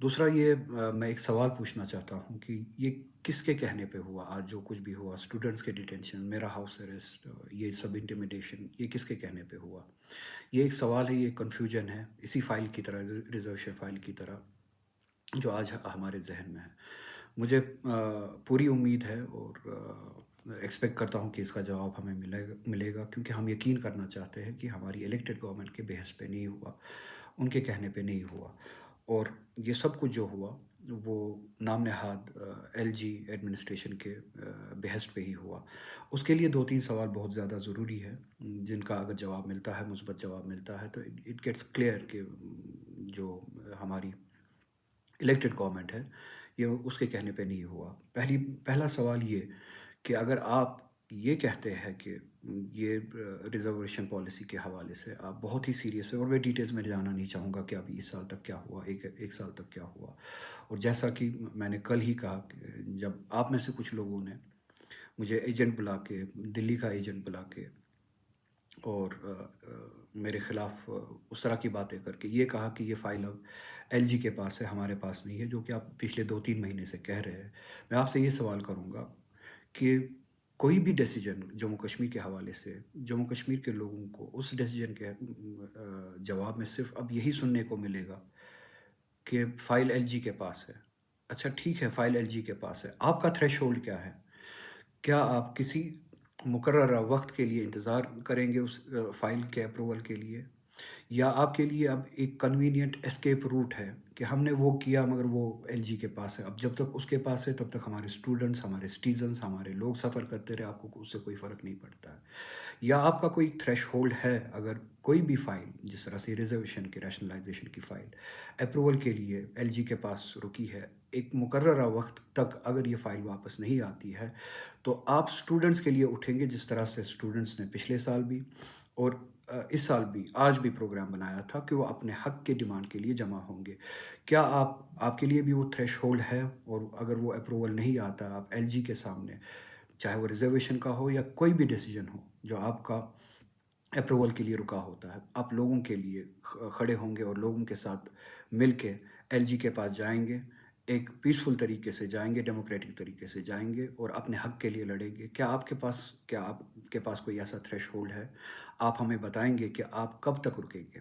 दूसरा ये मैं एक सवाल पूछना चाहता हूँ कि ये किसके कहने पे हुआ आज जो कुछ भी हुआ स्टूडेंट्स के डिटेंशन, मेरा हाउस अरेस्ट, ये सब इंटिमिडेशन, ये किसके कहने पे हुआ? ये एक सवाल है, ये कन्फ्यूजन है, इसी फाइल की तरह, रिजर्वेशन फाइल की तरह जो आज हमारे ज़हन में है। मुझे पूरी उम्मीद है और एक्सपेक्ट करता हूँ कि इसका जवाब हमें मिलेगा मिलेगा क्योंकि हम यकीन करना चाहते हैं कि हमारी इलेक्टेड गवर्नमेंट के बेहस पे नहीं हुआ, उनके कहने पे नहीं हुआ। और ये सब कुछ जो हुआ वो नाम नहाद एलजी एडमिनिस्ट्रेशन के बेहस पे ही हुआ। उसके लिए 2-3 सवाल बहुत ज़्यादा ज़रूरी है, जिनका अगर जवाब मिलता है, मुस्बत जवाब मिलता है, तो इट गेट्स क्लियर कि जो हमारी इलेक्टेड गवर्नमेंट है, ये उसके कहने पे नहीं हुआ। पहला सवाल ये कि अगर आप ये कहते हैं कि ये रिज़र्वेशन पॉलिसी के हवाले से आप बहुत ही सीरियस है और मैं डिटेल्स में जाना नहीं चाहूँगा कि अभी इस साल तक क्या हुआ, 1 साल तक क्या हुआ। और जैसा कि मैंने कल ही कहा कि जब आप में से कुछ लोगों ने मुझे एजेंट बुला के, दिल्ली का एजेंट बुला के और मेरे ख़िलाफ़ उस तरह की बातें करके ये कहा कि ये फ़ाइल अब एलजी के पास है, हमारे पास नहीं है, जो कि आप पिछले 2-3 महीने से कह रहे हैं। मैं आपसे ये सवाल करूँगा कि कोई भी डिसीज़न जम्मू कश्मीर के हवाले से, जम्मू कश्मीर के लोगों को उस डिसीज़न के जवाब में सिर्फ़ अब यही सुनने को मिलेगा कि फ़ाइल एलजी के पास है। अच्छा ठीक है, फ़ाइल एलजी के पास है, आपका थ्रेशहोल्ड क्या है? क्या आप किसी मुकर्ररा वक़्त के लिए इंतज़ार करेंगे उस फ़ाइल के अप्रूवल के लिए? या आपके लिए अब एक कन्वीनिएंट एस्केप रूट है कि हमने वो किया मगर वो एलजी के पास है। अब जब तक उसके पास है तब तक हमारे स्टूडेंट्स, हमारे सिटीज़न्स, हमारे लोग सफ़र करते रहे, आपको उससे कोई फ़र्क नहीं पड़ता है। या आपका कोई थ्रेशहोल्ड है, अगर कोई भी फ़ाइल जिस तरह से रिज़र्वेशन की, रैशनलाइज़ेशन की फ़ाइल अप्रूवल के लिए एलजी के पास रुकी है, एक मुकर्ररा वक़्त तक अगर ये फ़ाइल वापस नहीं आती है, तो आप स्टूडेंट्स के लिए उठेंगे जिस तरह से स्टूडेंट्स ने पिछले साल भी और इस साल भी, आज भी प्रोग्राम बनाया था कि वो अपने हक के डिमांड के लिए जमा होंगे। क्या आपके लिए भी वो थ्रेशहोल्ड है? और अगर वो अप्रूवल नहीं आता, आप एलजी के सामने, चाहे वो रिज़र्वेशन का हो या कोई भी डिसीज़न हो, जो आपका अप्रूवल के लिए रुका होता है, आप लोगों के लिए खड़े होंगे और लोगों के साथ मिल के एलजी के पास जाएँगे, एक पीसफुल तरीके से जाएँगे, डेमोक्रेटिक तरीके से जाएँगे और अपने हक के लिए लड़ेंगे। क्या आपके पास कोई ऐसा थ्रेशहोल्ड है? आप हमें बताएँगे कि आप कब तक रुकेंगे?